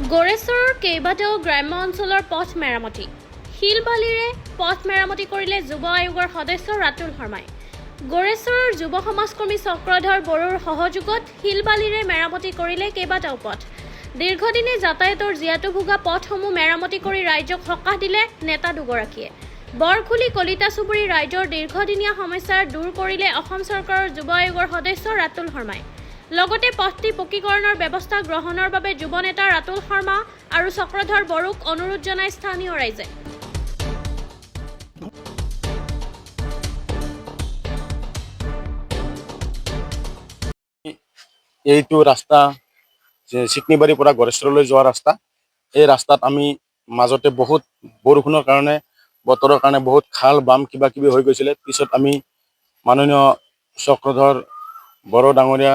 গড়েশ্বৰৰ কেইবাটাও গ্ৰাম্য অঞ্চলৰ পথ মেৰামতি। শিলবালিৰে পথ মেৰামতি কৰিলে যুৱ আয়োগৰ সদস্য ৰাতুল শৰ্মাই। গড়েশ্বৰৰ যুৱ সমাজকৰ্মী চক্ৰধৰ বড়োৰ সহযোগত শিলবালিৰে মেৰামতি কৰিলে কেইবাটাও পথ। দীৰ্ঘদিনে যাতায়াতৰ জীয়াতু ভোগা পথসমূহ মেৰামতি কৰি ৰাইজক সকাহ দিলে নেতা দুগৰাকীয়ে। বৰখুলি কলিতা চুবুৰী ৰাইজৰ দীৰ্ঘদিনীয়া সমস্যা দূৰ কৰিলে অসম চৰকাৰৰ যুৱ আয়োগৰ সদস্য ৰাতুল শৰ্মাই। লগতে পথটি পকীকৰণৰ ব্যৱস্থা গ্ৰহণৰ বাবে যুৱ নেতা ৰাতুল শৰ্মা আৰু চক্ৰধৰ বড়োক অনুৰোধ জনায় স্থানীয় ৰাইজে। এইটো ৰাস্তা চিকনিবাৰীৰ পৰা গড়েশ্বৰলৈ যোৱা ৰাস্তা। এই ৰাস্তাত আমি মাজতে বহুত বৰষুণৰ কাৰণে বতৰৰ কাৰণে বহুত খাল বাম কিবা কিবি হৈ গৈছিলে। পিছত আমি মাননীয় চক্ৰধৰ বড়ো ডাঙৰীয়া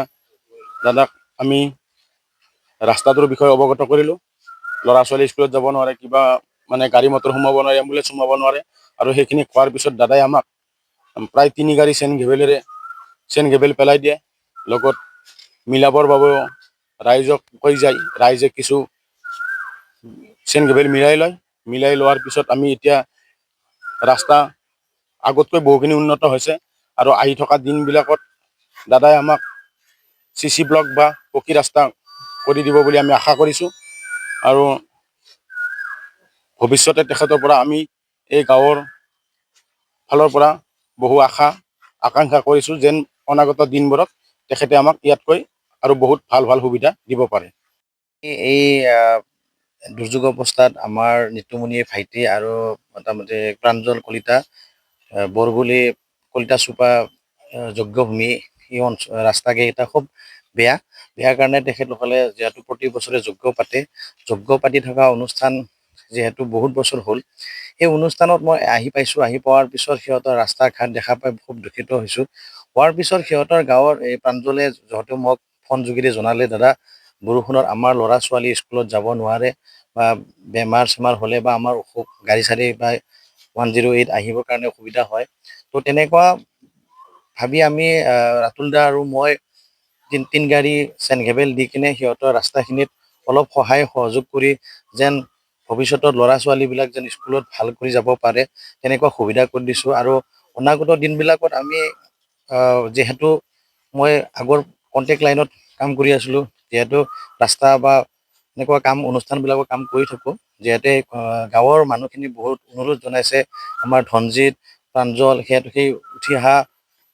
দাদাক আমি ৰাস্তাটোৰ বিষয়ে অৱগত কৰিলোঁ। ল'ৰা ছোৱালী স্কুলত যাব নোৱাৰে, কিবা মানে গাড়ী মটৰ সোমাব নোৱাৰে, এম্বুলেঞ্চ সোমাব নোৱাৰে। আৰু সেইখিনি কোৱাৰ পিছত দাদাই আমাক প্ৰায় 3 গাড়ী চেন ঘেবেল পেলাই দিয়ে। লগত মিলাবৰ বাবেও ৰাইজক কৈ যায়, ৰাইজে কিছু চেন ঘেবেল মিলাই লোৱাৰ পিছত আমি এতিয়া ৰাস্তা আগতকৈ বহুখিনি উন্নত হৈছে। আৰু আহি থকা দিনবিলাকত দাদাই আমাক CC ব্লক বা পকী ৰাস্তা কৰি দিব বুলি আমি আশা কৰিছোঁ। আৰু ভৱিষ্যতে তেখেতৰ পৰা আমি এই গাঁৱৰ ফালৰ পৰা বহু আকাংক্ষা কৰিছোঁ যেন অনাগত দিনবোৰত তেখেতে আমাক ইয়াতকৈ আৰু বহুত ভাল সুবিধা দিব পাৰে। এই দুৰ্যোগ অৱস্থাত আমাৰ নিতুমণি ভাইটি আৰু মোটামুটি প্ৰাঞ্জল কলিতা বৰগুলি কলিতা চুপা যজ্ঞভূমি এই ৰাস্তাকেইটা খুব বেয়া কাৰণে তেখেতসকলে যিহেতু প্ৰতি বছৰে যজ্ঞ পাতি থকা অনুষ্ঠান যিহেতু বহুত বছৰ হ'ল, সেই অনুষ্ঠানত মই আহি পোৱাৰ পিছত সিহঁতৰ ৰাস্তা ঘাট দেখা পাই খুব দুখিত হৈছোঁ। হোৱাৰ পিছত সিহঁতৰ গাঁৱৰ এই প্ৰাঞ্জলে যহতে মোক ফোন যোগেদি জনালে, দাদা বৰষুণত আমাৰ ল'ৰা ছোৱালী স্কুলত যাব নোৱাৰে বা বেমাৰ চেমাৰ হ'লে বা আমাৰ অসুখ গাড়ী চাড়ী বা 108 আহিবৰ কাৰণে অসুবিধা হয়। তো তেনেকুৱা ভাবি আমি ৰাতুল দা আৰু মই 3 গাড়ী চেন ঘেবেল দি কিনে সিহঁতৰ ৰাস্তাখিনিত অলপ সহায় সহযোগ কৰি যেন ভৱিষ্যতত ল'ৰা ছোৱালীবিলাক যেন স্কুলত ভাল কৰি যাব পাৰে তেনেকুৱা সুবিধা কৰি দিছোঁ। আৰু অনাগত দিনবিলাকত আমি যিহেতু মই আগৰ কণ্টেক্ট লাইনত কাম কৰি আছিলোঁ, যিহেতু ৰাস্তা বা এনেকুৱা অনুষ্ঠানবিলাকৰ কাম কৰি থাকোঁ, যিহেতু গাঁৱৰ মানুহখিনি বহুত অনুৰোধ জনাইছে। আমাৰ ধনজিত প্ৰাঞ্জল সেই উঠি অহা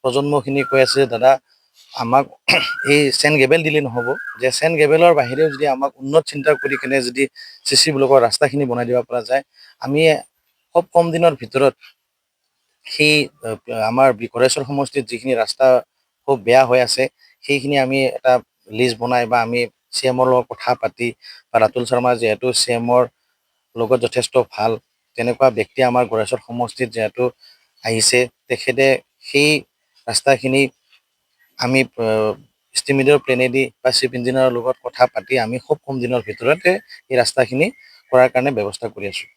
প্ৰজন্মখিনি কৈ আছে, দাদা আমাক এই চেন ঘেবেল দিলে নহ'ব, যে চেন ঘেবেলৰ বাহিৰেও যদি আমাক উন্নত চিন্তা কৰি কিনে যদি CC ব্লকৰ ৰাস্তাখিনি বনাই দিব পৰা যায়, আমি খুব কম দিনৰ ভিতৰত সেই আমাৰ গড়েশ্বৰ সমষ্টিত যিখিনি ৰাস্তা খুব বেয়া হৈ আছে সেইখিনি আমি এটা লিষ্ট বনাই বা আমি CMৰ লগত কথা পাতি বা ৰাতুল শৰ্মা যিহেতু CMৰ লগত যথেষ্ট ভাল তেনেকুৱা ব্যক্তি আমাৰ গড়েশ্বৰ সমষ্টিত যিহেতু আহিছে, তেখেতে সেই ৰাস্তাখিনি আমি এষ্টিমেটৰ প্লেনেদি বা চিফ ইঞ্জিনিয়াৰৰ লগত কথা পাতি আমি খুব কম দিনৰ ভিতৰতে এই ৰাস্তাখিনি কৰাৰ কাৰণে ব্যৱস্থা কৰি আছোঁ।